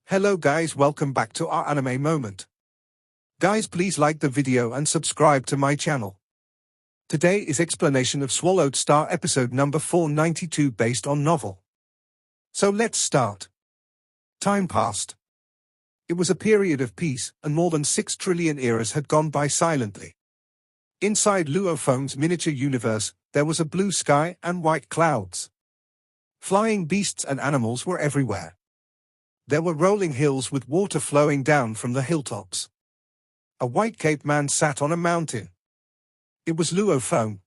Hello guys, welcome back to our anime moment. Guys, please like the video and subscribe to my channel. Today is explanation of Swallowed Star episode number 492 based on novel. So let's start. Time passed. It was a period of peace, and more than 6 trillion eras had gone by silently. Inside Luo Feng's miniature universe, there was a blue sky and white clouds. Flying beasts and animals were everywhere. There were rolling hills with water flowing down from the hilltops. A white-caped man sat on a mountain. It was Luo Feng.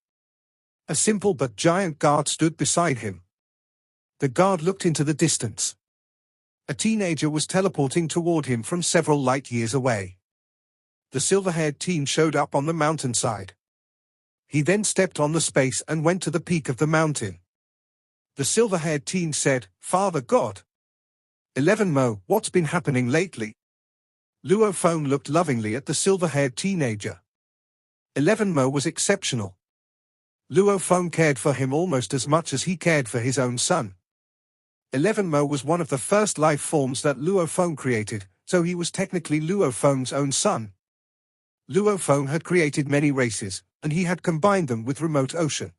A simple but giant guard stood beside him. The guard looked into the distance. A teenager was teleporting toward him from several light years away. The silver-haired teen showed up on the mountainside. He then stepped on the space and went to the peak of the mountain. The silver-haired teen said, "Father God. 11 Mo, what's been happening lately?" Luo Feng looked lovingly at the silver-haired teenager. 11 Mo was exceptional. Luo Feng cared for him almost as much as he cared for his own son. 11 Mo was one of the first life forms that Luo Feng created, so he was technically Luo Feng's own son. Luo Feng had created many races, and he had combined them with remote ocean.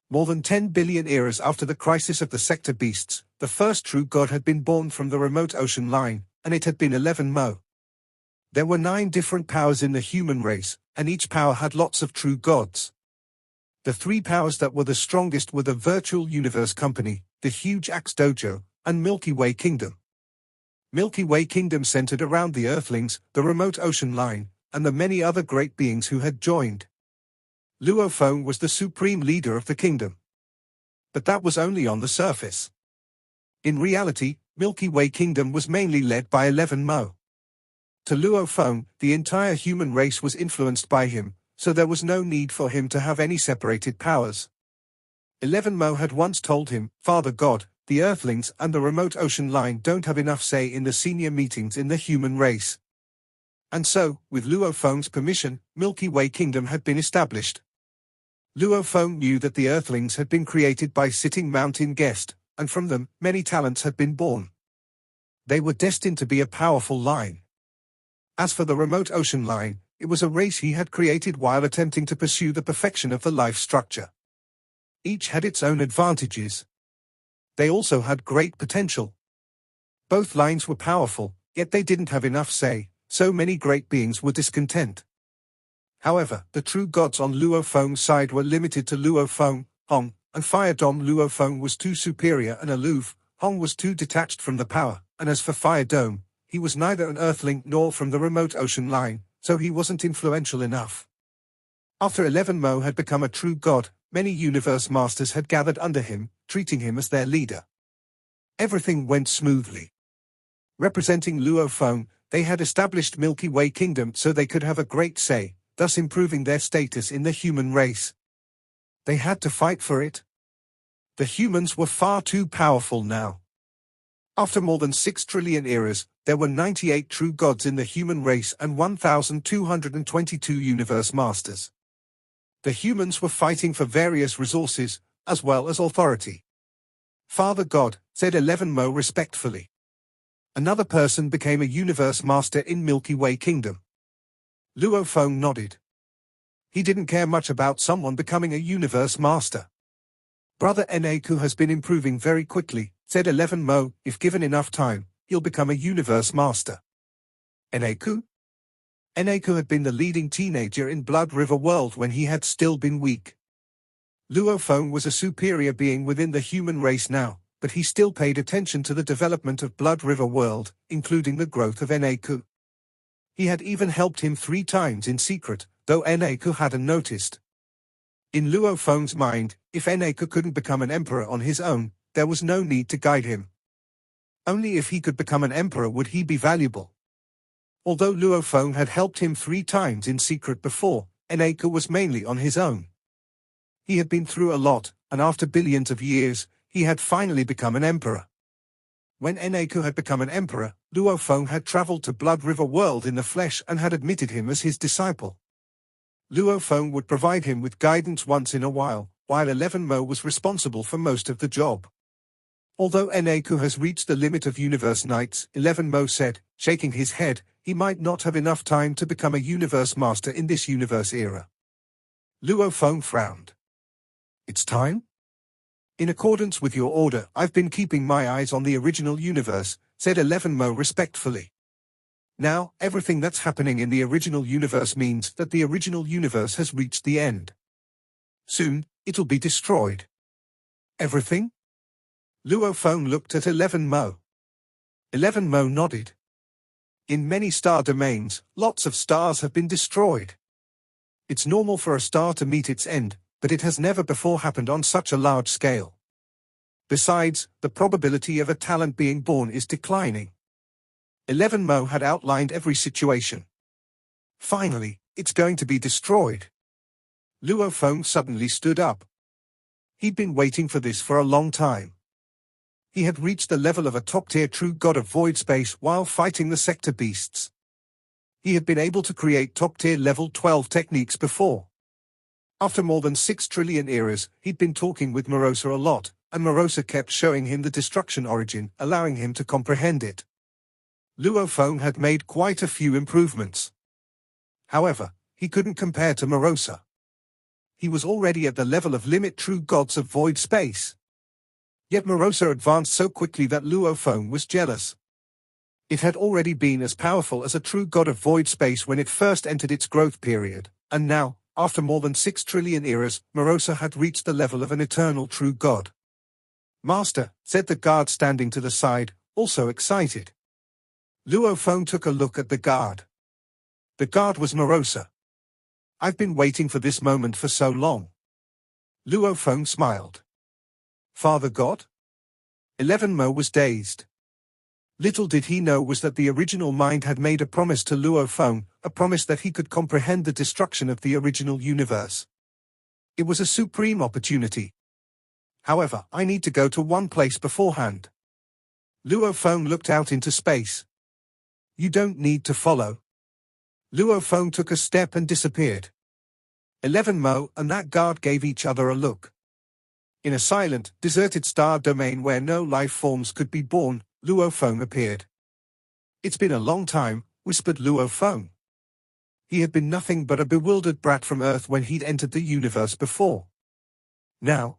More than 10 billion eras after the crisis of the sector beasts, the first true god had been born from the remote ocean line, and it had been 11 Mo. There were 9 different powers in the human race, and each power had lots of true gods. The 3 powers that were the strongest were the Virtual Universe Company, the Huge Axe Dojo, and Milky Way Kingdom. Milky Way Kingdom centered around the Earthlings, the remote ocean line, and the many other great beings who had joined. Luo Feng was the supreme leader of the kingdom. But that was only on the surface. In reality, Milky Way Kingdom was mainly led by 11 Mo. To Luo Feng, the entire human race was influenced by him, so there was no need for him to have any separated powers. 11 Mo had once told him, "Father God, the Earthlings and the remote ocean line don't have enough say in the senior meetings in the human race." And so, with Luo Feng's permission, Milky Way Kingdom had been established. Luo Feng knew that the Earthlings had been created by Sitting Mountain Guest, and from them, many talents had been born. They were destined to be a powerful line. As for the remote ocean line, it was a race he had created while attempting to pursue the perfection of the life structure. Each had its own advantages. They also had great potential. Both lines were powerful, yet they didn't have enough say, so many great beings were discontent. However, the true gods on Luo Feng's side were limited to Luo Feng, Hong, and Fire Dome. Luo Feng was too superior and aloof, Hong was too detached from the power, and as for Fire Dome, he was neither an Earthling nor from the remote ocean line, so he wasn't influential enough. After 11 Mo had become a true god, many universe masters had gathered under him, treating him as their leader. Everything went smoothly. Representing Luo Feng, they had established Milky Way Kingdom so they could have a great say, thus improving their status in the human race. They had to fight for it. The humans were far too powerful now. After more than 6 trillion eras, there were 98 true gods in the human race and 1,222 universe masters. The humans were fighting for various resources, as well as authority. "Father God," said 11 Mo respectfully. Another person became a universe master in Milky Way Kingdom. Luo Feng nodded. He didn't care much about someone becoming a universe master. "Brother Eneku has been improving very quickly," said 11 Mo. "If given enough time, he'll become a universe master." Eneku? Eneku had been the leading teenager in Blood River World when he had still been weak. Luo Feng was a superior being within the human race now, but he still paid attention to the development of Blood River World, including the growth of Eneku. He had even helped him 3 times in secret, though Eneku hadn't noticed. In Luo Feng's mind, if Eneku couldn't become an emperor on his own, there was no need to guide him. Only if he could become an emperor would he be valuable. Although Luo Feng had helped him 3 times in secret before, Eneku was mainly on his own. He had been through a lot, and after billions of years, he had finally become an emperor. When Eneku had become an emperor, Luo Feng had traveled to Blood River World in the flesh and had admitted him as his disciple. Luo Feng would provide him with guidance once in a while 11 Mo was responsible for most of the job. Although Eneku has reached the limit of universe nights, 11 Mo said, shaking his head, he might not have enough time to become a universe master in this universe era. Luo Feng frowned. It's time? In accordance with your order, I've been keeping my eyes on the original universe, said 11 Mo respectfully. Now, everything that's happening in the original universe means that the original universe has reached the end. Soon, it'll be destroyed. Everything? Luo Feng looked at 11 Mo. 11 Mo nodded. In many star domains, lots of stars have been destroyed. It's normal for a star to meet its end, but it has never before happened on such a large scale. Besides, the probability of a talent being born is declining. 11 Mo had outlined every situation. Finally, it's going to be destroyed. Luo Feng suddenly stood up. He'd been waiting for this for a long time. He had reached the level of a top-tier true god of void space while fighting the sector beasts. He had been able to create top-tier level 12 techniques before. After more than 6 trillion eras, he'd been talking with Morosa a lot, and Morosa kept showing him the destruction origin, allowing him to comprehend it. Luo Feng had made quite a few improvements. However, he couldn't compare to Morosa. He was already at the level of limit true gods of void space. Yet Morosa advanced so quickly that Luo Feng was jealous. It had already been as powerful as a true god of void space when it first entered its growth period, and now, after more than 6 trillion eras, Morosa had reached the level of an eternal true god. Master, said the guard standing to the side, also excited. Luo Feng took a look at the guard. The guard was Morosa. I've been waiting for this moment for so long. Luo Feng smiled. Father God? 11 Mo was dazed. Little did he know was that the original mind had made a promise to Luo Feng, a promise that he could comprehend the destruction of the original universe. It was a supreme opportunity. However, I need to go to one place beforehand. Luo Feng looked out into space. You don't need to follow. Luo Feng took a step and disappeared. 11 Mo and that guard gave each other a look. In a silent, deserted star domain where no life forms could be born, Luo Feng appeared. It's been a long time, whispered Luo Feng. He had been nothing but a bewildered brat from Earth when he'd entered the universe before. Now,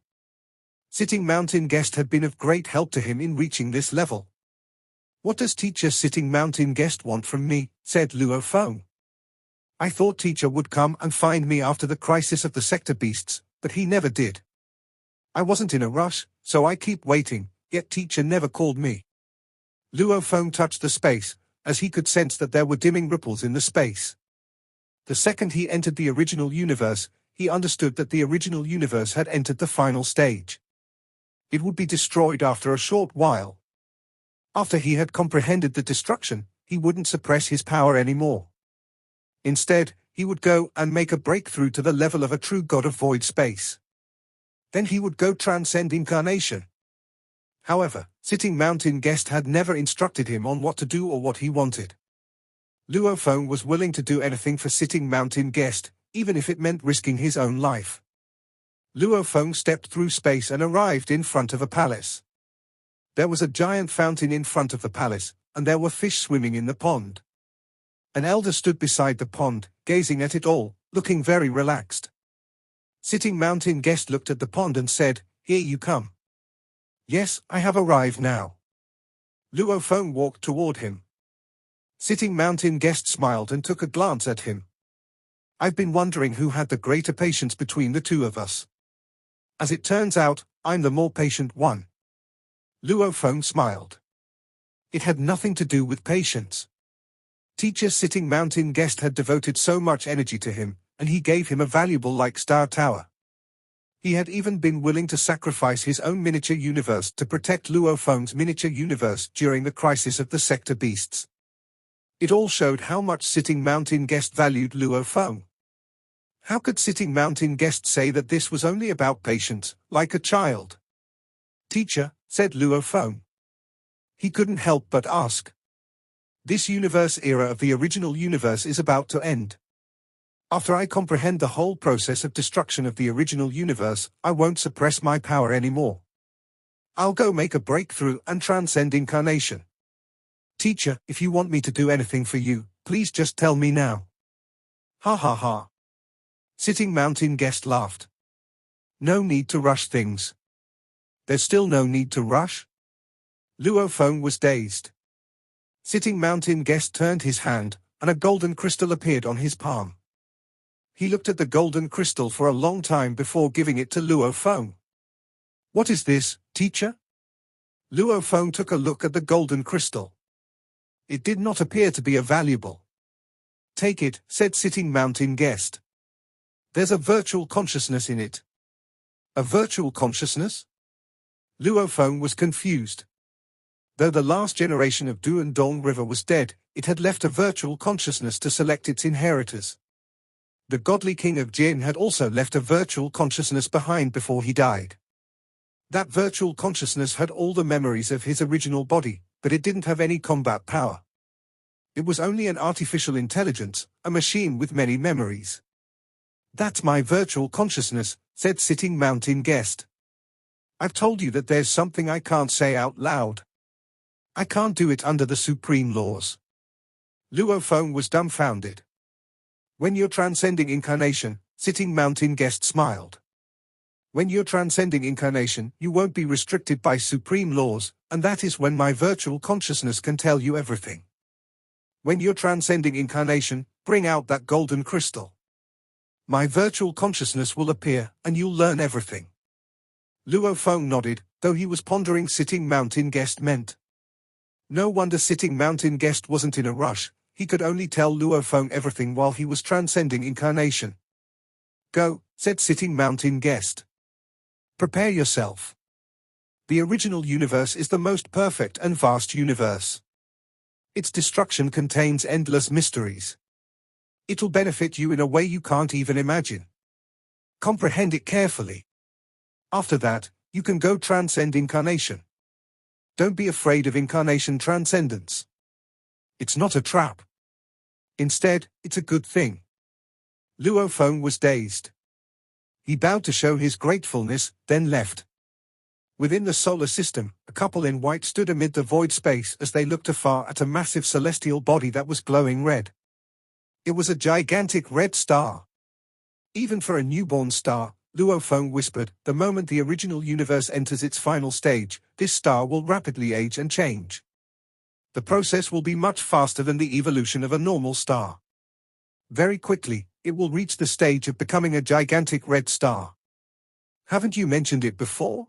Sitting Mountain Guest had been of great help to him in reaching this level. What does Teacher Sitting Mountain Guest want from me? Said Luo Feng. I thought Teacher would come and find me after the crisis of the sector beasts, but he never did. I wasn't in a rush, so I keep waiting, yet Teacher never called me. Luo Feng touched the space, as he could sense that there were dimming ripples in the space. The second he entered the original universe, he understood that the original universe had entered the final stage. It would be destroyed after a short while. After he had comprehended the destruction, he wouldn't suppress his power anymore. Instead, he would go and make a breakthrough to the level of a true god of void space. Then he would go transcend incarnation. However, Sitting Mountain Guest had never instructed him on what to do or what he wanted. Luo Feng was willing to do anything for Sitting Mountain Guest, even if it meant risking his own life. Luo Feng stepped through space and arrived in front of a palace. There was a giant fountain in front of the palace, and there were fish swimming in the pond. An elder stood beside the pond, gazing at it all, looking very relaxed. Sitting Mountain Guest looked at the pond and said, "Here you come." "Yes, I have arrived now." Luo Feng walked toward him. Sitting Mountain Guest smiled and took a glance at him. "I've been wondering who had the greater patience between the two of us. As it turns out, I'm the more patient one." Luo Feng smiled. It had nothing to do with patience. Teacher Sitting Mountain Guest had devoted so much energy to him, and he gave him a valuable like star tower. He had even been willing to sacrifice his own miniature universe to protect Luo Feng's miniature universe during the crisis of the sector beasts. It all showed how much Sitting Mountain Guest valued Luo Feng. How could Sitting Mountain Guest say that this was only about patience, like a child? "Teacher," said Luo Feng. He couldn't help but ask. This universe era of the original universe is about to end. After I comprehend the whole process of destruction of the original universe, I won't suppress my power anymore. I'll go make a breakthrough and transcend incarnation. Teacher, if you want me to do anything for you, please just tell me now. Ha ha ha. Sitting mountain guest laughed. No need to rush things. There's still no need to rush? Luo Feng was dazed. Sitting mountain guest turned his hand, and a golden crystal appeared on his palm. He looked at the golden crystal for a long time before giving it to Luo Feng. What is this, teacher? Luo Feng took a look at the golden crystal. It did not appear to be a valuable. Take it, said Sitting Mountain guest. There's a virtual consciousness in it. A virtual consciousness? Luo Feng was confused. Though the last generation of Du and Dong River was dead, it had left a virtual consciousness to select its inheritors. The godly king of Jin had also left a virtual consciousness behind before he died. That virtual consciousness had all the memories of his original body, but it didn't have any combat power. It was only an artificial intelligence, a machine with many memories. That's my virtual consciousness, said Sitting Mountain guest. I've told you that there's something I can't say out loud. I can't do it under the supreme laws. Luo Feng was dumbfounded. When you're transcending incarnation, Sitting Mountain guest smiled. When you're transcending incarnation, you won't be restricted by supreme laws, and that is when my virtual consciousness can tell you everything. When you're transcending incarnation, bring out that golden crystal. My virtual consciousness will appear, and you'll learn everything. Luo Feng nodded, though he was pondering Sitting Mountain guest meant. No wonder Sitting Mountain guest wasn't in a rush, he could only tell Luo Feng everything while he was transcending incarnation. Go, said Sitting Mountain guest. Prepare yourself. The original universe is the most perfect and vast universe. Its destruction contains endless mysteries. It'll benefit you in a way you can't even imagine. Comprehend it carefully. After that, you can go transcend incarnation. Don't be afraid of incarnation transcendence. It's not a trap. Instead, it's a good thing. Luo Feng was dazed. He bowed to show his gratefulness, then left. Within the solar system, a couple in white stood amid the void space as they looked afar at a massive celestial body that was glowing red. It was a gigantic red star. Even for a newborn star, Luo Feng whispered, the moment the original universe enters its final stage, this star will rapidly age and change. The process will be much faster than the evolution of a normal star. Very quickly, it will reach the stage of becoming a gigantic red star. Haven't you mentioned it before?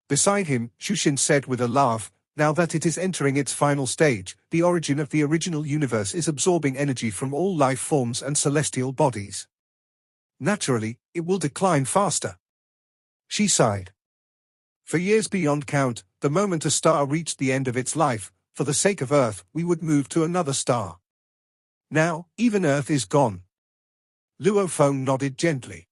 Beside him, Shushin said with a laugh, now that it is entering its final stage, the origin of the original universe is absorbing energy from all life forms and celestial bodies. Naturally, it will decline faster. She sighed. For years beyond count, the moment a star reached the end of its life, for the sake of Earth, we would move to another star. Now, even Earth is gone. Luo Feng nodded gently.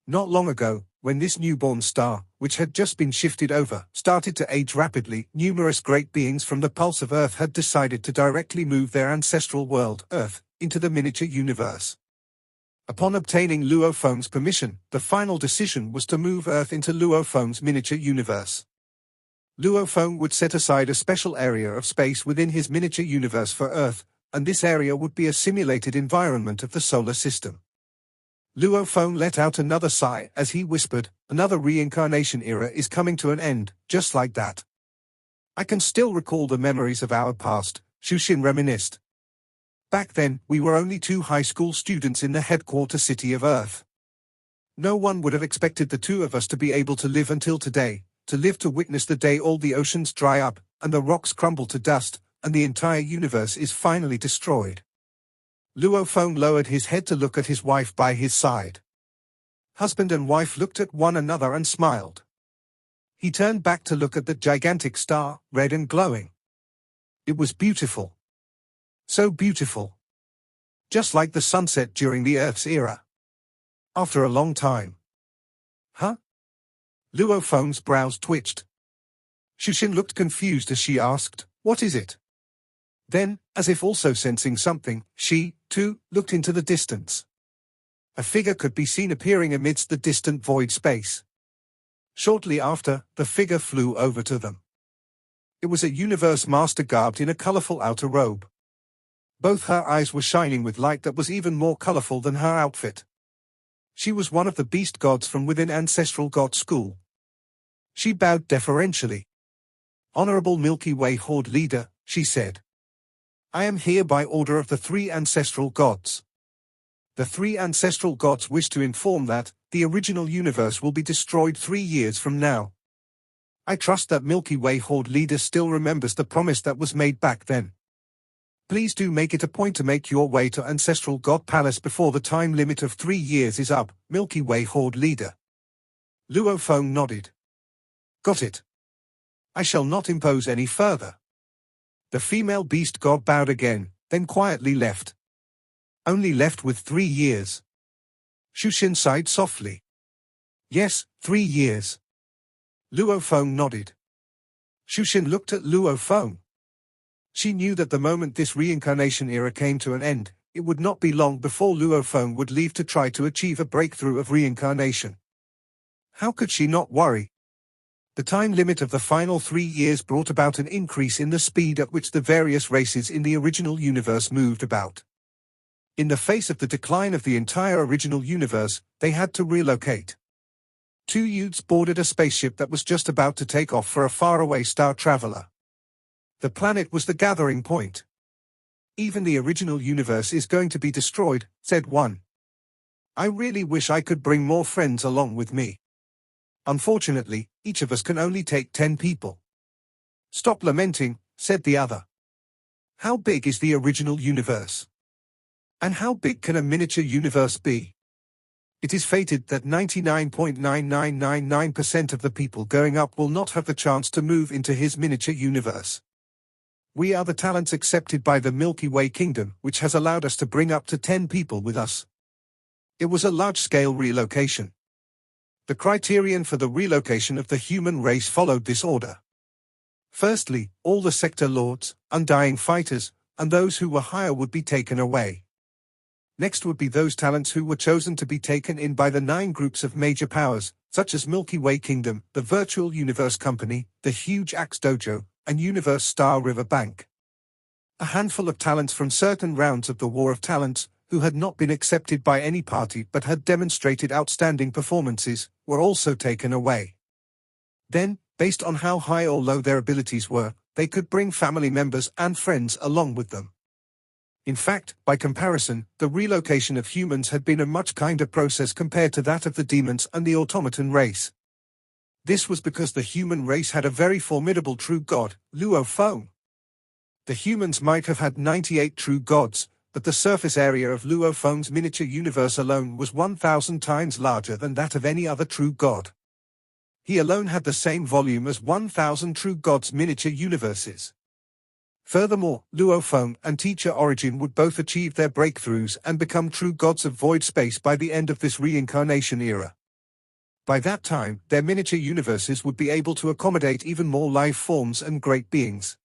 Not long ago, when this newborn star, which had just been shifted over, started to age rapidly, numerous great beings from the pulse of Earth had decided to directly move their ancestral world, Earth, into the miniature universe. Upon obtaining Luo Feng's permission, the final decision was to move Earth into Luo Feng's miniature universe. Luo Feng would set aside a special area of space within his miniature universe for Earth, and this area would be a simulated environment of the solar system. Luo Feng let out another sigh as he whispered, another reincarnation era is coming to an end, just like that. I can still recall the memories of our past, Shushin reminisced. Back then, we were only two high school students in the headquarter city of Earth. No one would have expected the two of us to be able to live until today, to live to witness the day all the oceans dry up, and the rocks crumble to dust, and the entire universe is finally destroyed. Luo Feng lowered his head to look at his wife by his side. Husband and wife looked at one another and smiled. He turned back to look at the gigantic star, red and glowing. It was beautiful. So beautiful. Just like the sunset during the Earth's era. After a long time. Huh? Luo Feng's brows twitched. Shushin looked confused as she asked, what is it? Then, as if also sensing something, she, too, looked into the distance. A figure could be seen appearing amidst the distant void space. Shortly after, the figure flew over to them. It was a universe master garbed in a colorful outer robe. Both her eyes were shining with light that was even more colorful than her outfit. She was one of the beast gods from within ancestral god school. She bowed deferentially. "Honorable Milky Way Horde leader," she said. "I am here by order of the three ancestral gods. The three ancestral gods wish to inform that the original universe will be destroyed 3 years from now. I trust that Milky Way Horde leader still remembers the promise that was made back then. Please do make it a point to make your way to Ancestral God Palace before the time limit of 3 years is up, Milky Way Horde leader." Luo Feng nodded. "Got it. I shall not impose any further." The female beast god bowed again, then quietly left. "Only left with 3 years." Shushin sighed softly. "Yes, 3 years." Luo Feng nodded. Shushin looked at Luo Feng. She knew that the moment this reincarnation era came to an end, it would not be long before Luo Feng would leave to try to achieve a breakthrough of reincarnation. How could she not worry? The time limit of the final 3 years brought about an increase in the speed at which the various races in the original universe moved about. In the face of the decline of the entire original universe, they had to relocate. 2 youths boarded a spaceship that was just about to take off for a faraway star traveler. The planet was the gathering point. "Even the original universe is going to be destroyed," said one. "I really wish I could bring more friends along with me. Unfortunately, each of us can only take 10 people." "Stop lamenting," said the other. "How big is the original universe? And how big can a miniature universe be? It is fated that 99.9999% of the people going up will not have the chance to move into his miniature universe. We are the talents accepted by the Milky Way Kingdom, which has allowed us to bring up to 10 people with us." It was a large-scale relocation. The criterion for the relocation of the human race followed this order. Firstly, all the sector lords, undying fighters, and those who were higher would be taken away. Next would be those talents who were chosen to be taken in by the 9 groups of major powers, such as Milky Way Kingdom, the Virtual Universe Company, the Huge Axe Dojo, and Universe Star River Bank. A handful of talents from certain rounds of the War of Talents, who had not been accepted by any party but had demonstrated outstanding performances, were also taken away. Then, based on how high or low their abilities were, they could bring family members and friends along with them. In fact, by comparison, the relocation of humans had been a much kinder process compared to that of the demons and the automaton race. This was because the human race had a very formidable true god, Luo Feng. The humans might have had 98 true gods, but the surface area of Luo Feng's miniature universe alone was 1,000 times larger than that of any other true god. He alone had the same volume as 1,000 true gods' miniature universes. Furthermore, Luo Feng and Teacher Origin would both achieve their breakthroughs and become true gods of void space by the end of this reincarnation era. By that time, their miniature universes would be able to accommodate even more life forms and great beings.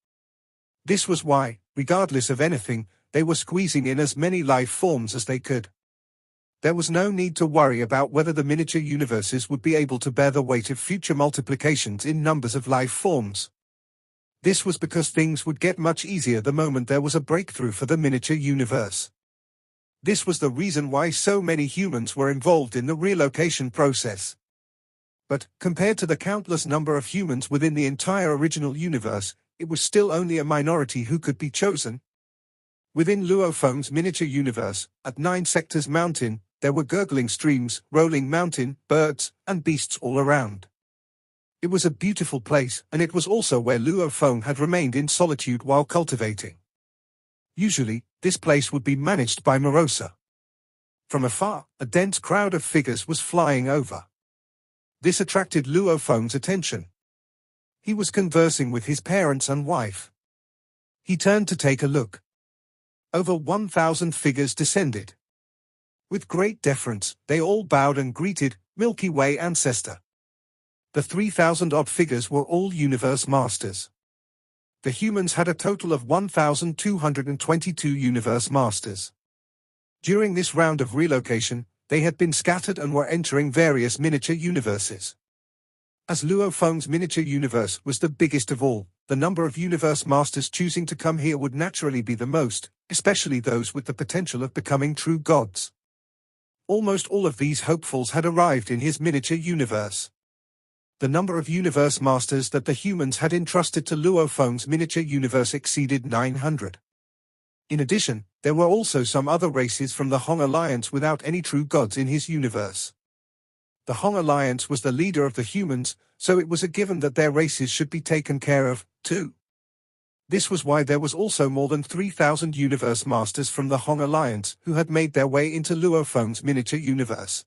This was why, regardless of anything, they were squeezing in as many life forms as they could. There was no need to worry about whether the miniature universes would be able to bear the weight of future multiplications in numbers of life forms. This was because things would get much easier the moment there was a breakthrough for the miniature universe. This was the reason why so many humans were involved in the relocation process. But, compared to the countless number of humans within the entire original universe, it was still only a minority who could be chosen. Within Luo Feng's miniature universe, at 9 Sectors Mountain, there were gurgling streams, rolling mountain, birds, and beasts all around. It was a beautiful place, and it was also where Luo Feng had remained in solitude while cultivating. Usually, this place would be managed by Morosa. From afar, a dense crowd of figures was flying over. This attracted Luo Feng's attention. He was conversing with his parents and wife. He turned to take a look. Over 1,000 figures descended. With great deference, they all bowed and greeted Milky Way Ancestor. The 3,000-odd figures were all universe masters. The humans had a total of 1,222 universe masters. During this round of relocation, they had been scattered and were entering various miniature universes. As Luo Feng's miniature universe was the biggest of all, the number of universe masters choosing to come here would naturally be the most, especially those with the potential of becoming true gods. Almost all of these hopefuls had arrived in his miniature universe. The number of universe masters that the humans had entrusted to Luo Feng's miniature universe exceeded 900. In addition, there were also some other races from the Hong Alliance without any true gods in his universe. The Hong Alliance was the leader of the humans, so it was a given that their races should be taken care of, too. This was why there was also more than 3,000 universe masters from the Hong Alliance who had made their way into Luo Feng's miniature universe.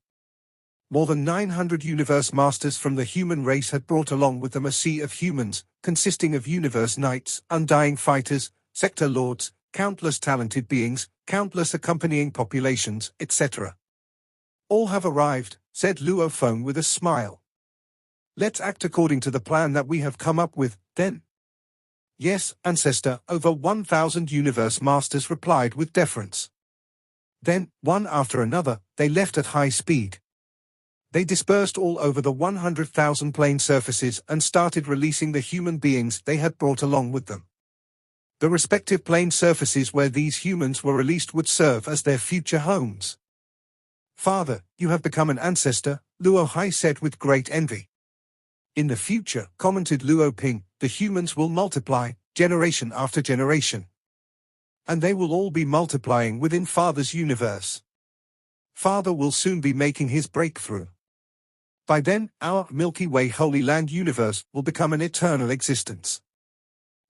More than 900 universe masters from the human race had brought along with them a sea of humans, consisting of universe knights, undying fighters, sector lords, countless talented beings, countless accompanying populations, etc. All have arrived, said Luo Feng with a smile. Let's act according to the plan that we have come up with, then. Yes, Ancestor, over 1,000 universe masters replied with deference. Then, one after another, they left at high speed. They dispersed all over the 100,000 plane surfaces and started releasing the human beings they had brought along with them. The respective plane surfaces where these humans were released would serve as their future homes. Father, you have become an ancestor, Luo Hai said with great envy. In the future, commented Luo Ping, the humans will multiply, generation after generation. And they will all be multiplying within Father's universe. Father will soon be making his breakthrough. By then, our Milky Way Holy Land universe will become an eternal existence.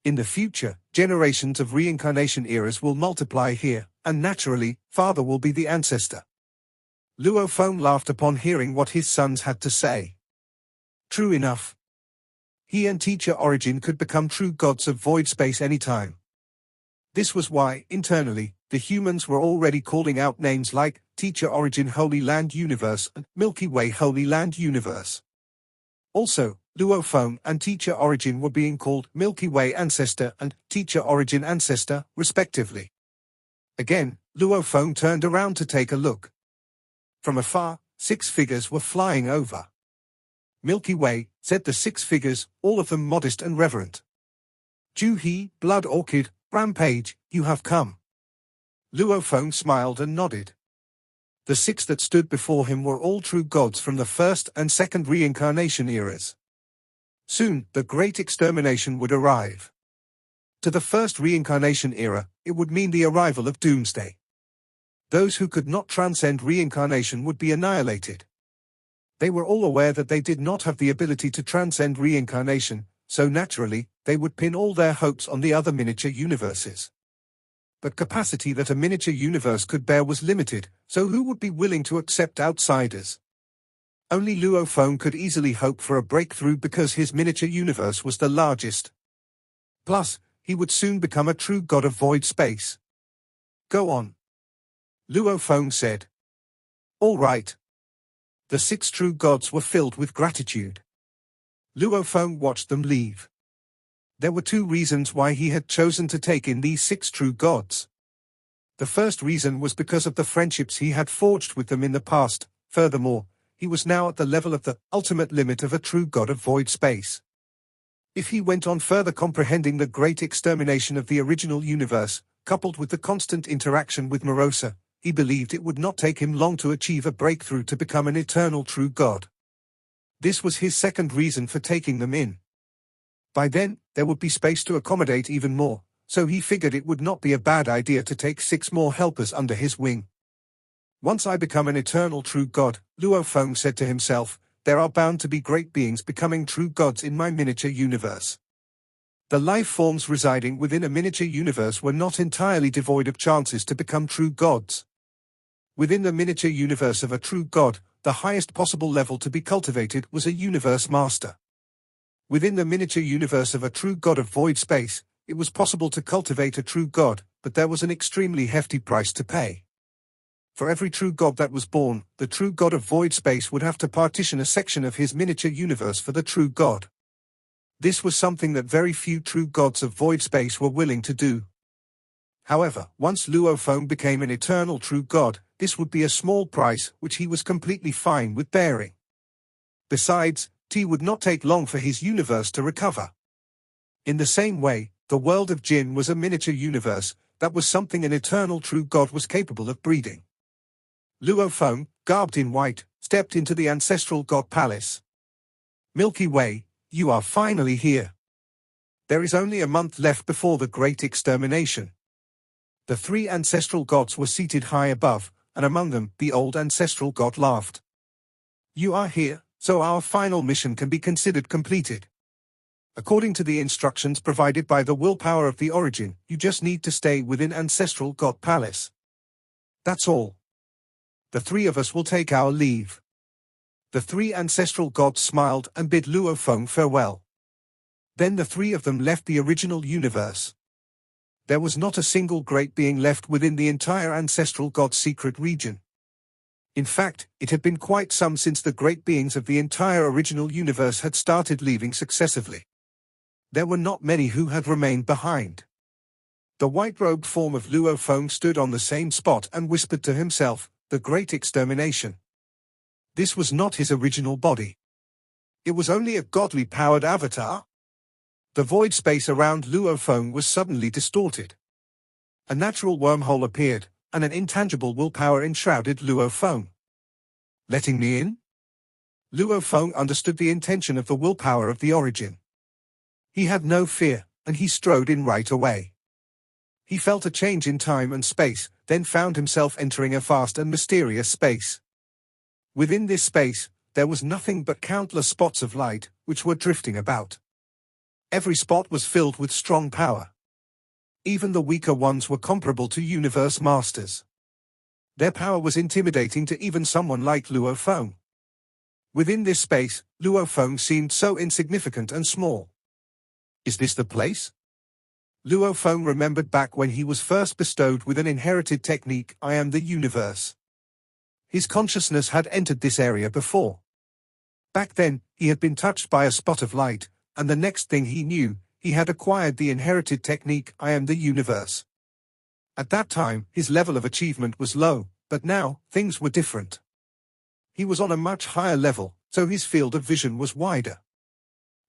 In the future, generations of reincarnation eras will multiply here, and naturally, Father will be the ancestor. Luo Feng laughed upon hearing what his sons had to say. True enough. He and Teacher Origin could become true gods of void space anytime. This was why, internally, the humans were already calling out names like Teacher Origin Holy Land Universe and Milky Way Holy Land Universe. Also, Luo Feng and Teacher Origin were being called Milky Way Ancestor and Teacher Origin Ancestor, respectively. Again, Luo Feng turned around to take a look. From afar, 6 figures were flying over. Milky Way, said the 6 figures, all of them modest and reverent. Ju He, Blood Orchid, Rampage, you have come. Luo Feng smiled and nodded. The 6 that stood before him were all true gods from the first and second reincarnation eras. Soon, the Great Extermination would arrive. To the first reincarnation era, it would mean the arrival of Doomsday. Those who could not transcend reincarnation would be annihilated. They were all aware that they did not have the ability to transcend reincarnation, so naturally, they would pin all their hopes on the other miniature universes. But capacity that a miniature universe could bear was limited, so who would be willing to accept outsiders? Only Luo Feng could easily hope for a breakthrough because his miniature universe was the largest. Plus, he would soon become a true god of void space. Go on. Luo Feng said. All right. The 6 true gods were filled with gratitude. Luo Feng watched them leave. There were 2 reasons why he had chosen to take in these 6 true gods. The first reason was because of the friendships he had forged with them in the past. Furthermore, he was now at the level of the ultimate limit of a true god of void space. If he went on further comprehending the great extermination of the original universe, coupled with the constant interaction with Morosa, he believed it would not take him long to achieve a breakthrough to become an eternal true god. This was his second reason for taking them in. By then, there would be space to accommodate even more, so he figured it would not be a bad idea to take 6 more helpers under his wing. Once I become an eternal true god, Luo Feng said to himself, there are bound to be great beings becoming true gods in my miniature universe. The life forms residing within a miniature universe were not entirely devoid of chances to become true gods. Within the miniature universe of a true god, the highest possible level to be cultivated was a universe master. Within the miniature universe of a true god of void space, it was possible to cultivate a true god, but there was an extremely hefty price to pay. For every true god that was born, the true god of void space would have to partition a section of his miniature universe for the true god. This was something that very few true gods of void space were willing to do. However, once Luo Feng became an eternal true god, this would be a small price which he was completely fine with bearing. Besides, it would not take long for his universe to recover. In the same way, the world of Jinn was a miniature universe, that was something an eternal true God was capable of breeding. Luo Feng, garbed in white, stepped into the ancestral God Palace. Milky Way, you are finally here. There is only a month left before the Great Extermination. The three ancestral gods were seated high above, and among them, the old ancestral god laughed. You are here, so our final mission can be considered completed. According to the instructions provided by the willpower of the origin, you just need to stay within ancestral God Palace. That's all. The three of us will take our leave. The three ancestral gods smiled and bid Luo Feng farewell. Then the three of them left the original universe. There was not a single great being left within the entire ancestral god's secret region. In fact, it had been quite some since the great beings of the entire original universe had started leaving successively. There were not many who had remained behind. The white-robed form of Luo Feng stood on the same spot and whispered to himself, the Great Extermination. This was not his original body. It was only a godly powered avatar. The void space around Luo Feng was suddenly distorted. A natural wormhole appeared, and an intangible willpower enshrouded Luo Feng. Letting me in? Luo Feng understood the intention of the willpower of the origin. He had no fear, and he strode in right away. He felt a change in time and space, then found himself entering a vast and mysterious space. Within this space, there was nothing but countless spots of light, which were drifting about. Every spot was filled with strong power. Even the weaker ones were comparable to universe masters. Their power was intimidating to even someone like Luo Feng. Within this space, Luo Feng seemed so insignificant and small. Is this the place? Luo Feng remembered back when he was first bestowed with an inherited technique, I am the universe. His consciousness had entered this area before. Back then, he had been touched by a spot of light, and the next thing he knew, he had acquired the inherited technique, I am the universe. At that time, his level of achievement was low, but now, things were different. He was on a much higher level, so his field of vision was wider.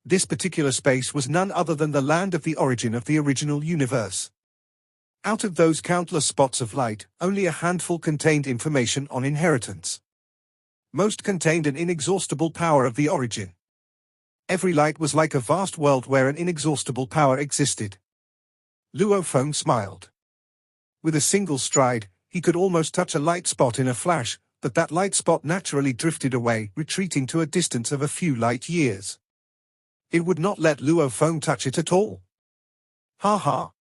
This particular space was none other than the land of the origin of the original universe. Out of those countless spots of light, only a handful contained information on inheritance. Most contained an inexhaustible power of the origin. Every light was like a vast world where an inexhaustible power existed. Luo Feng smiled. With a single stride, he could almost touch a light spot in a flash, but that light spot naturally drifted away, retreating to a distance of a few light years. It would not let Luo Feng touch it at all. Ha ha.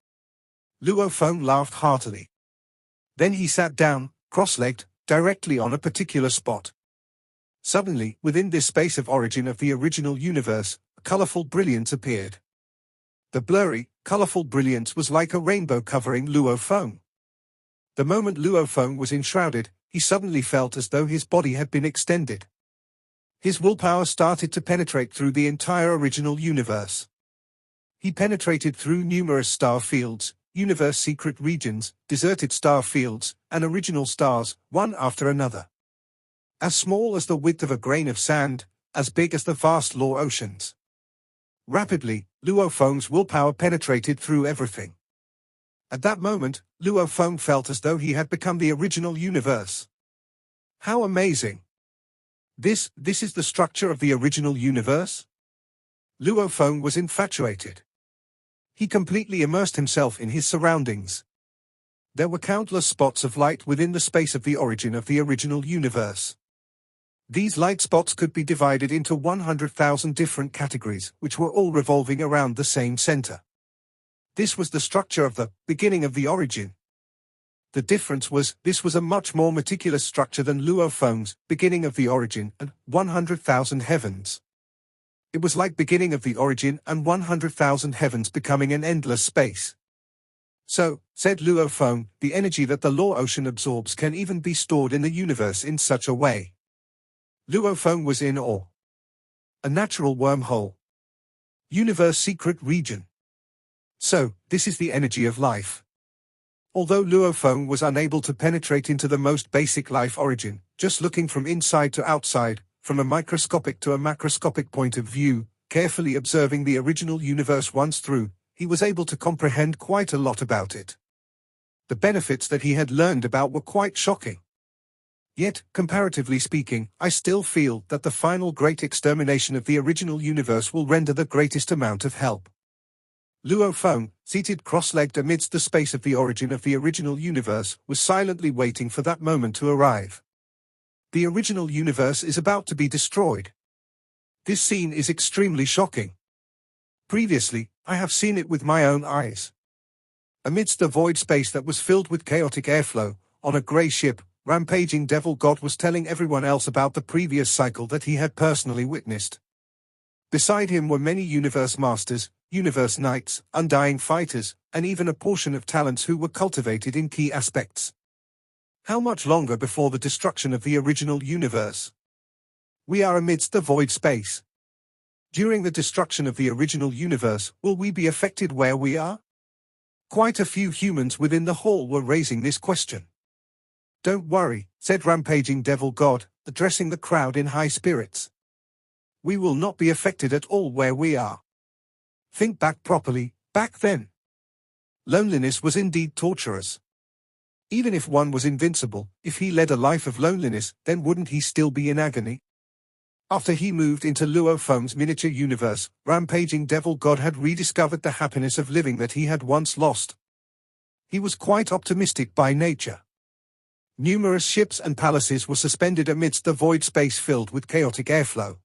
Luo Feng laughed heartily. Then he sat down, cross-legged, directly on a particular spot. Suddenly, within this space of origin of the original universe, a colorful brilliance appeared. The blurry, colorful brilliance was like a rainbow covering Luo Feng. The moment Luo Feng was enshrouded, he suddenly felt as though his body had been extended. His willpower started to penetrate through the entire original universe. He penetrated through numerous star fields, universe secret regions, deserted star fields, and original stars, one after another. As small as the width of a grain of sand, as big as the vast law oceans. Rapidly, Luo Feng's willpower penetrated through everything. At that moment, Luo Feng felt as though he had become the original universe. How amazing! This is the structure of the original universe? Luo Feng was infatuated. He completely immersed himself in his surroundings. There were countless spots of light within the space of the origin of the original universe. These light spots could be divided into 100,000 different categories, which were all revolving around the same center. This was the structure of the beginning of the origin. The difference was, this was a much more meticulous structure than Luo Feng's beginning of the origin and 100,000 heavens. It was like beginning of the origin and 100,000 heavens becoming an endless space. So, said Luo Feng, the energy that the law ocean absorbs can even be stored in the universe in such a way. Luo Feng was in awe. A natural wormhole. Universe secret region. So, this is the energy of life. Although Luo Feng was unable to penetrate into the most basic life origin, just looking from inside to outside, from a microscopic to a macroscopic point of view, carefully observing the original universe once through, he was able to comprehend quite a lot about it. The benefits that he had learned about were quite shocking. Yet, comparatively speaking, I still feel that the final great extermination of the original universe will render the greatest amount of help. Luo Feng, seated cross-legged amidst the space of the origin of the original universe, was silently waiting for that moment to arrive. The original universe is about to be destroyed. This scene is extremely shocking. Previously, I have seen it with my own eyes. Amidst the void space that was filled with chaotic airflow, on a grey ship, rampaging devil god was telling everyone else about the previous cycle that he had personally witnessed. Beside him were many universe masters, universe knights, undying fighters, and even a portion of talents who were cultivated in key aspects. How much longer before the destruction of the original universe? We are amidst the void space. During the destruction of the original universe, will we be affected where we are? Quite a few humans within the hall were raising this question. Don't worry, said rampaging devil god, addressing the crowd in high spirits. We will not be affected at all where we are. Think back properly, back then. Loneliness was indeed torturous. Even if one was invincible, if he led a life of loneliness, then wouldn't he still be in agony? After he moved into Luo Feng's miniature universe, rampaging devil god had rediscovered the happiness of living that he had once lost. He was quite optimistic by nature. Numerous ships and palaces were suspended amidst the void space filled with chaotic airflow.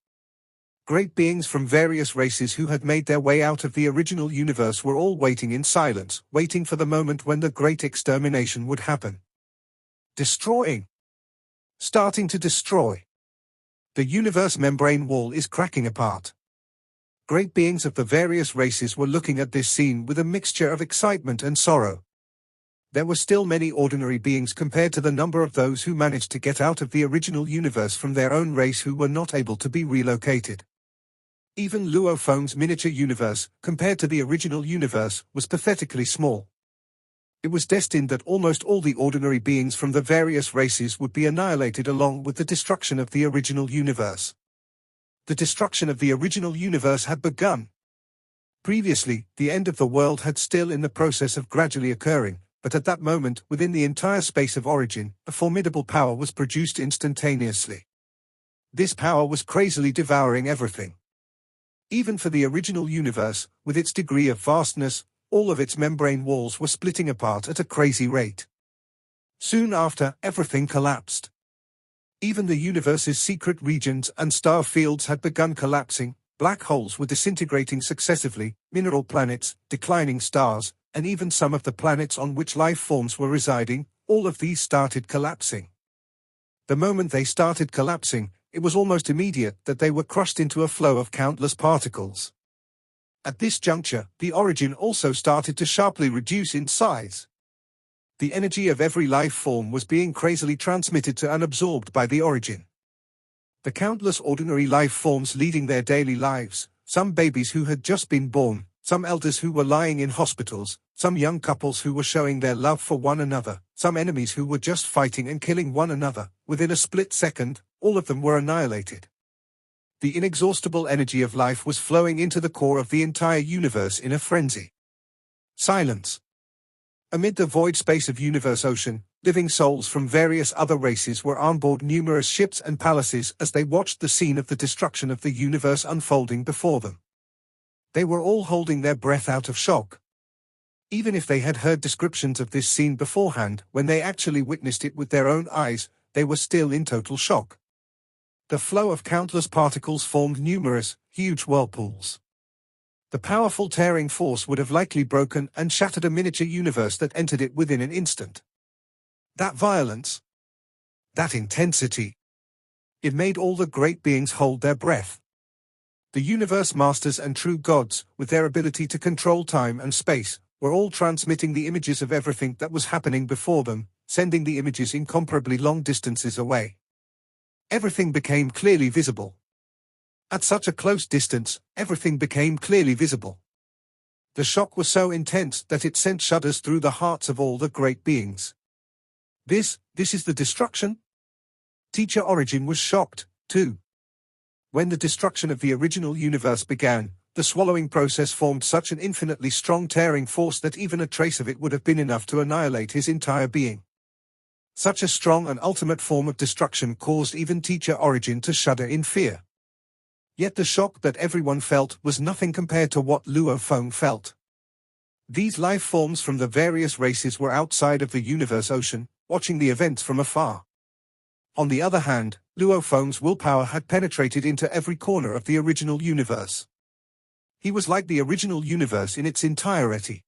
Great beings from various races who had made their way out of the original universe were all waiting in silence, waiting for the moment when the Great Extermination would happen. Destroying. Starting to destroy. The universe membrane wall is cracking apart. Great beings of the various races were looking at this scene with a mixture of excitement and sorrow. There were still many ordinary beings compared to the number of those who managed to get out of the original universe from their own race who were not able to be relocated. Even Luo Feng's miniature universe, compared to the original universe, was pathetically small. It was destined that almost all the ordinary beings from the various races would be annihilated along with the destruction of the original universe. The destruction of the original universe had begun. Previously, the end of the world had still in the process of gradually occurring, but at that moment, within the entire space of origin, a formidable power was produced instantaneously. This power was crazily devouring everything. Even for the original universe, with its degree of vastness, all of its membrane walls were splitting apart at a crazy rate. Soon after, everything collapsed. Even the universe's secret regions and star fields had begun collapsing, black holes were disintegrating successively, mineral planets, declining stars, and even some of the planets on which life forms were residing, all of these started collapsing. The moment they started collapsing, it was almost immediate that they were crushed into a flow of countless particles. At this juncture, the origin also started to sharply reduce in size. The energy of every life form was being crazily transmitted to and absorbed by the origin. The countless ordinary life forms leading their daily lives, some babies who had just been born, some elders who were lying in hospitals, some young couples who were showing their love for one another, some enemies who were just fighting and killing one another, within a split second, all of them were annihilated. The inexhaustible energy of life was flowing into the core of the entire universe in a frenzy. Silence. Amid the void space of universe ocean, living souls from various other races were on board numerous ships and palaces as they watched the scene of the destruction of the universe unfolding before them. They were all holding their breath out of shock. Even if they had heard descriptions of this scene beforehand, when they actually witnessed it with their own eyes, they were still in total shock. The flow of countless particles formed numerous, huge whirlpools. The powerful tearing force would have likely broken and shattered a miniature universe that entered it within an instant. That violence, that intensity, it made all the great beings hold their breath. The universe masters and true gods, with their ability to control time and space, were all transmitting the images of everything that was happening before them, sending the images incomparably long distances away. Everything became clearly visible. At such a close distance, everything became clearly visible. The shock was so intense that it sent shudders through the hearts of all the great beings. This is the destruction? Teacher Origin was shocked, too. When the destruction of the original universe began, the swallowing process formed such an infinitely strong tearing force that even a trace of it would have been enough to annihilate his entire being. Such a strong and ultimate form of destruction caused even Teacher Origin to shudder in fear. Yet the shock that everyone felt was nothing compared to what Luo Feng felt. These life forms from the various races were outside of the universe ocean, watching the events from afar. On the other hand, Luo Feng's willpower had penetrated into every corner of the original universe. He was like the original universe in its entirety.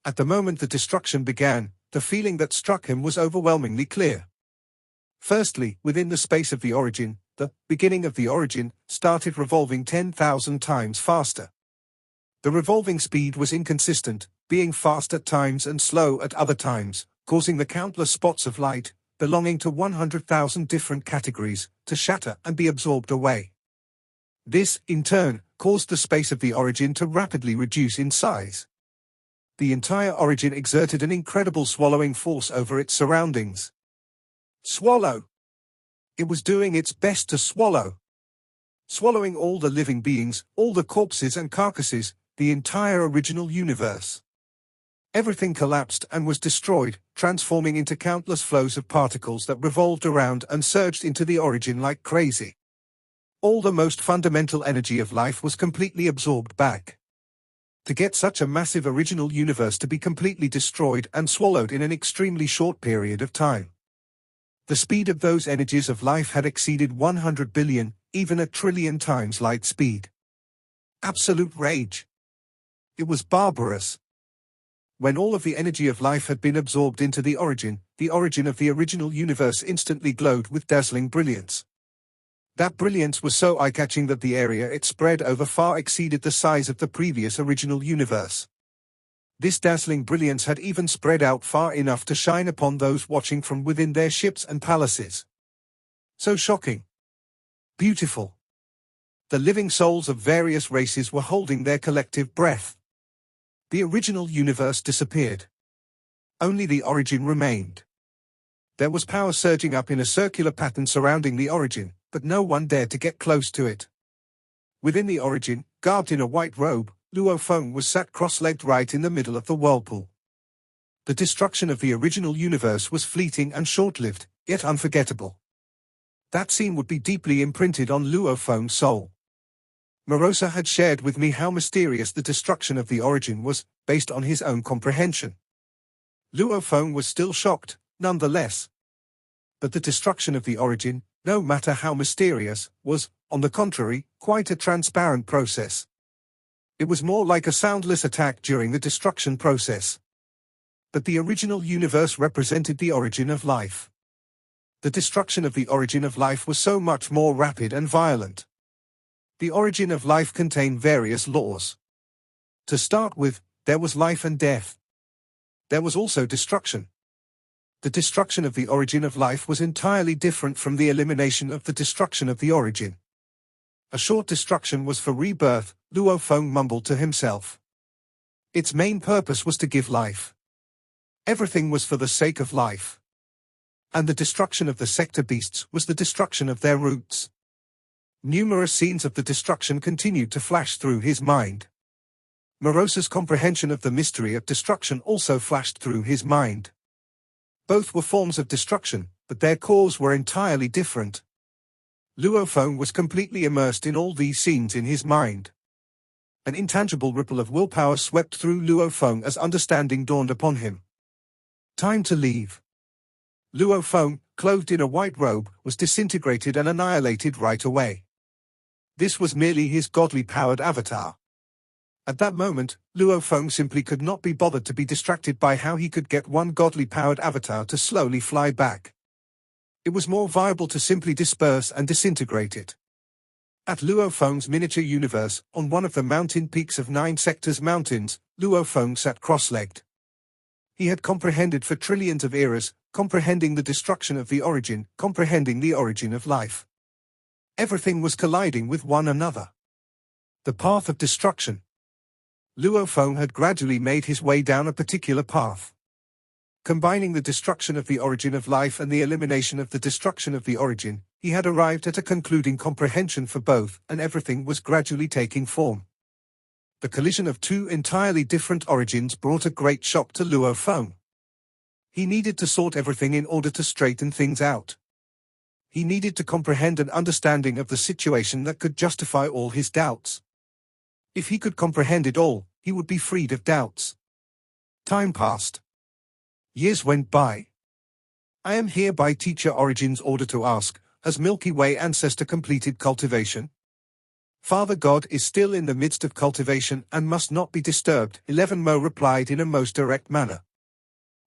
At the moment the destruction began, the feeling that struck him was overwhelmingly clear. Firstly, within the space of the origin, the beginning of the origin started revolving 10,000 times faster. The revolving speed was inconsistent, being fast at times and slow at other times, causing the countless spots of light, belonging to 100,000 different categories, to shatter and be absorbed away. This, in turn, caused the space of the origin to rapidly reduce in size. The entire origin exerted an incredible swallowing force over its surroundings. Swallow! It was doing its best to swallow. Swallowing all the living beings, all the corpses and carcasses, the entire original universe. Everything collapsed and was destroyed, transforming into countless flows of particles that revolved around and surged into the origin like crazy. All the most fundamental energy of life was completely absorbed back. To get such a massive original universe to be completely destroyed and swallowed in an extremely short period of time. The speed of those energies of life had exceeded 100 billion, even a trillion times light speed. Absolute rage. It was barbarous. When all of the energy of life had been absorbed into the origin of the original universe instantly glowed with dazzling brilliance. That brilliance was so eye-catching that the area it spread over far exceeded the size of the previous original universe. This dazzling brilliance had even spread out far enough to shine upon those watching from within their ships and palaces. So shocking. Beautiful. The living souls of various races were holding their collective breath. The original universe disappeared. Only the origin remained. There was power surging up in a circular pattern surrounding the origin, but no one dared to get close to it. Within the origin, garbed in a white robe, Luo Feng was sat cross-legged right in the middle of the whirlpool. The destruction of the original universe was fleeting and short-lived, yet unforgettable. That scene would be deeply imprinted on Luo Feng's soul. Morosa had shared with me how mysterious the destruction of the origin was, based on his own comprehension. Luo Feng was still shocked, nonetheless. But the destruction of the origin, no matter how mysterious, was, on the contrary, quite a transparent process. It was more like a soundless attack during the destruction process. But the original universe represented the origin of life. The destruction of the origin of life was so much more rapid and violent. The origin of life contained various laws. To start with, there was life and death. There was also destruction. The destruction of the origin of life was entirely different from the elimination of the destruction of the origin. A short destruction was for rebirth, Luo Feng mumbled to himself. Its main purpose was to give life. Everything was for the sake of life. And the destruction of the sector beasts was the destruction of their roots. Numerous scenes of the destruction continued to flash through his mind. Morosa's comprehension of the mystery of destruction also flashed through his mind. Both were forms of destruction, but their cause were entirely different. Luo Feng was completely immersed in all these scenes in his mind. An intangible ripple of willpower swept through Luo Feng as understanding dawned upon him. Time to leave. Luo Feng, clothed in a white robe, was disintegrated and annihilated right away. This was merely his godly-powered avatar. At that moment, Luo Feng simply could not be bothered to be distracted by how he could get one godly-powered avatar to slowly fly back. It was more viable to simply disperse and disintegrate it. At Luo Feng's miniature universe, on one of the mountain peaks of 9 sectors mountains, Luo Feng sat cross-legged. He had comprehended for trillions of eras, comprehending the destruction of the origin, comprehending the origin of life. Everything was colliding with one another. The path of destruction. Luo Feng had gradually made his way down a particular path. Combining the destruction of the origin of life and the elimination of the destruction of the origin, he had arrived at a concluding comprehension for both, and everything was gradually taking form. The collision of two entirely different origins brought a great shock to Luo Feng. He needed to sort everything in order to straighten things out. He needed to comprehend an understanding of the situation that could justify all his doubts. If he could comprehend it all, he would be freed of doubts. Time passed. Years went by. I am here by Teacher Origin's order to ask, has Milky Way Ancestor completed cultivation? Father God is still in the midst of cultivation and must not be disturbed, 11 Mo replied in a most direct manner.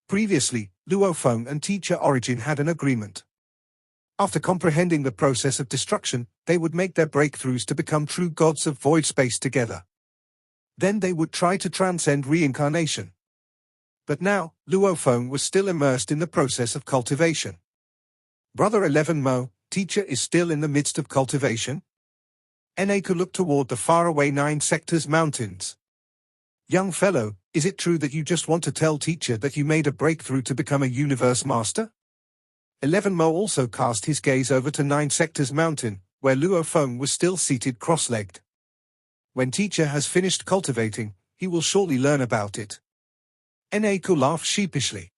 Previously, Luo Feng and Teacher Origin had an agreement. After comprehending the process of destruction, they would make their breakthroughs to become true gods of void space together. Then they would try to transcend reincarnation. But now, Luo Feng was still immersed in the process of cultivation. Brother 11 Mo, Teacher is still in the midst of cultivation? Eneku looked toward the faraway 9 sectors mountains. Young fellow, is it true that you just want to tell Teacher that you made a breakthrough to become a universe master? 11 Mo also cast his gaze over to 9 sectors mountain, where Luo Feng was still seated cross-legged. When Teacher has finished cultivating, he will surely learn about it. Eneku laughed sheepishly.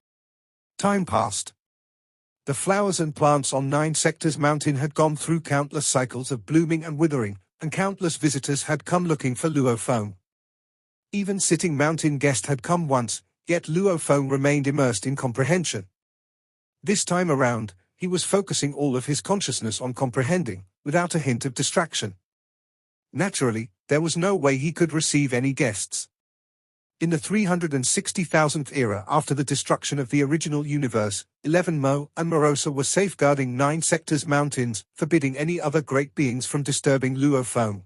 Time passed. The flowers and plants on 9 sectors mountain had gone through countless cycles of blooming and withering, and countless visitors had come looking for Luo Feng. Even sitting mountain guest had come once, yet Luo Feng remained immersed in comprehension. This time around, he was focusing all of his consciousness on comprehending, without a hint of distraction. Naturally, there was no way he could receive any guests. In the 360,000th era after the destruction of the original universe, 11 Mo and Morosa were safeguarding 9 sectors mountains, forbidding any other great beings from disturbing Luo Feng.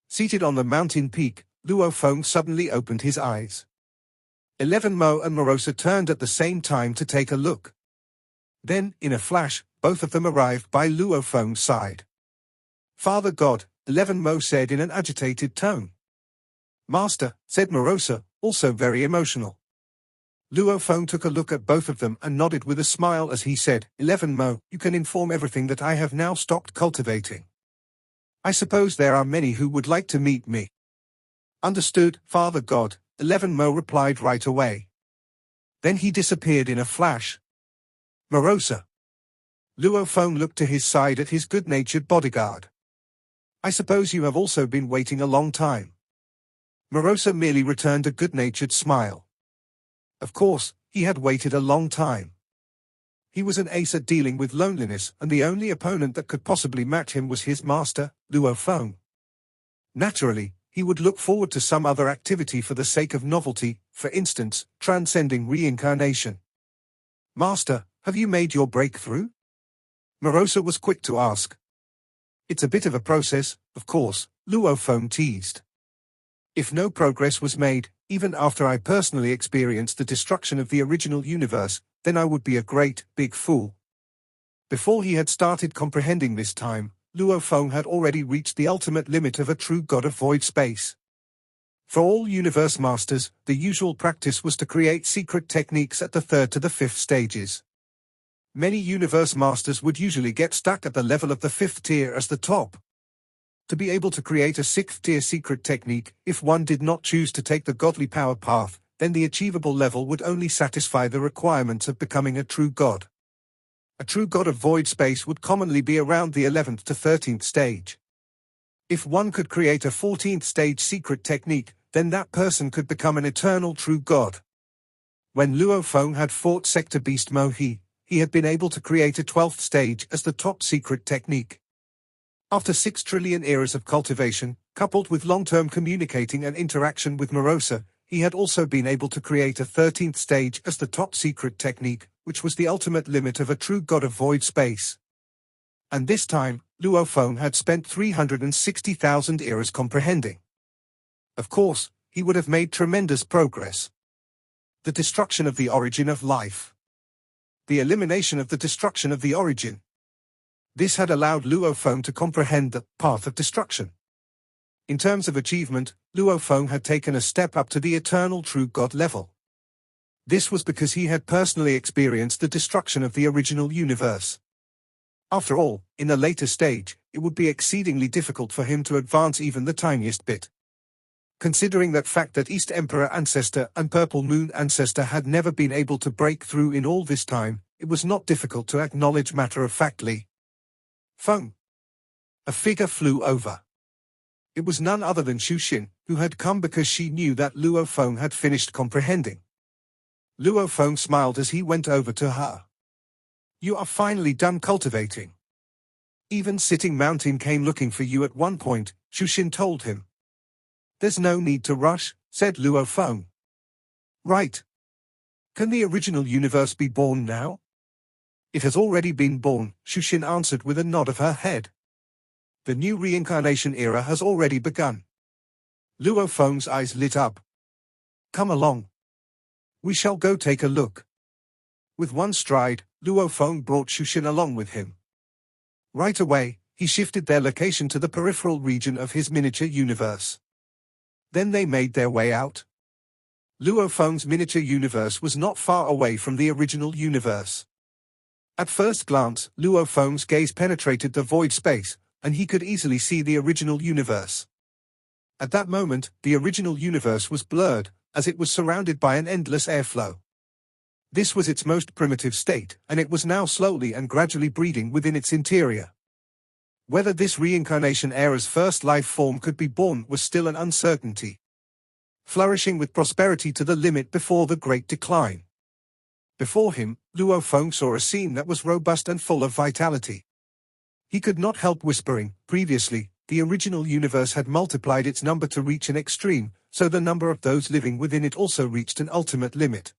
Seated on the mountain peak, Luo Feng suddenly opened his eyes. 11 Mo and Morosa turned at the same time to take a look. Then, in a flash, both of them arrived by Luo Feng's side. Father God, 11 Mo said in an agitated tone. Master, said Morosa, also very emotional. Luo Feng took a look at both of them and nodded with a smile as he said, 11 Mo, you can inform everything that I have now stopped cultivating. I suppose there are many who would like to meet me. Understood, Father God, 11 Mo replied right away. Then he disappeared in a flash. Morosa. Luo Feng looked to his side at his good-natured bodyguard. I suppose you have also been waiting a long time. Morosa merely returned a good-natured smile. Of course, he had waited a long time. He was an ace at dealing with loneliness, and the only opponent that could possibly match him was his master, Luo Feng. Naturally, he would look forward to some other activity for the sake of novelty, for instance, transcending reincarnation. Master, have you made your breakthrough? Morosa was quick to ask. It's a bit of a process, of course, Luo Feng teased. If no progress was made, even after I personally experienced the destruction of the original universe, then I would be a great, big fool. Before he had started comprehending this time, Luo Feng had already reached the ultimate limit of a true god of void space. For all universe masters, the usual practice was to create secret techniques at the 3rd to the 5th stages. Many universe masters would usually get stuck at the level of the 5th tier as the top. To be able to create a 6th tier secret technique, if one did not choose to take the godly power path, then the achievable level would only satisfy the requirements of becoming a true god. A true god of void space would commonly be around the 11th to 13th stage. If one could create a 14th stage secret technique, then that person could become an eternal true god. When Luo Feng had fought Sector Beast Mo he had been able to create a 12th stage as the top secret technique. After 6 trillion eras of cultivation, coupled with long-term communicating and interaction with Morosa, he had also been able to create a 13th stage as the top secret technique, which was the ultimate limit of a true god of void space. And this time, Luo Feng had spent 360,000 eras comprehending. Of course, he would have made tremendous progress. The destruction of the origin of life. The elimination of the destruction of the origin. This had allowed Luo Feng to comprehend the path of destruction. In terms of achievement, Luo Feng had taken a step up to the eternal true god level. This was because he had personally experienced the destruction of the original universe. After all, in a later stage, it would be exceedingly difficult for him to advance even the tiniest bit. Considering that fact that East Emperor Ancestor and Purple Moon Ancestor had never been able to break through in all this time, it was not difficult to acknowledge matter-of-factly. Feng. A figure flew over. It was none other than Xu, who had come because she knew that Luo Feng had finished comprehending. Luo Feng smiled as he went over to her. You are finally done cultivating. Even Sitting Mountain came looking for you at one point, Xu told him. There's no need to rush, said Luo Feng. Right. Can the original universe be born now? It has already been born, Xu answered with a nod of her head. The new reincarnation era has already begun. Luo Feng's eyes lit up. Come along. We shall go take a look. With one stride, Luo Feng brought Xu along with him. Right away, he shifted their location to the peripheral region of his miniature universe. Then they made their way out. Luo Feng's miniature universe was not far away from the original universe. At first glance, Luo Feng's gaze penetrated the void space, and he could easily see the original universe. At that moment, the original universe was blurred, as it was surrounded by an endless airflow. This was its most primitive state, and it was now slowly and gradually breeding within its interior. Whether this reincarnation era's first life form could be born was still an uncertainty. Flourishing with prosperity to the limit before the Great Decline. Before him, Luo Feng saw a scene that was robust and full of vitality. He could not help whispering, previously, the original universe had multiplied its number to reach an extreme, so the number of those living within it also reached an ultimate limit.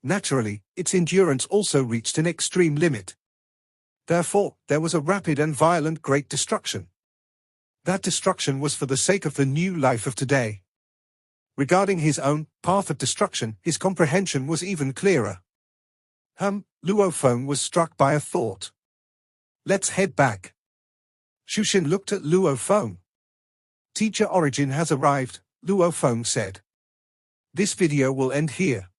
Naturally, its endurance also reached an extreme limit. Therefore, there was a rapid and violent great destruction. That destruction was for the sake of the new life of today. Regarding his own path of destruction, his comprehension was even clearer. Luo Feng was struck by a thought. Let's head back. Xu looked at Luo Feng. Teacher Origin has arrived, Luo Feng said. This video will end here.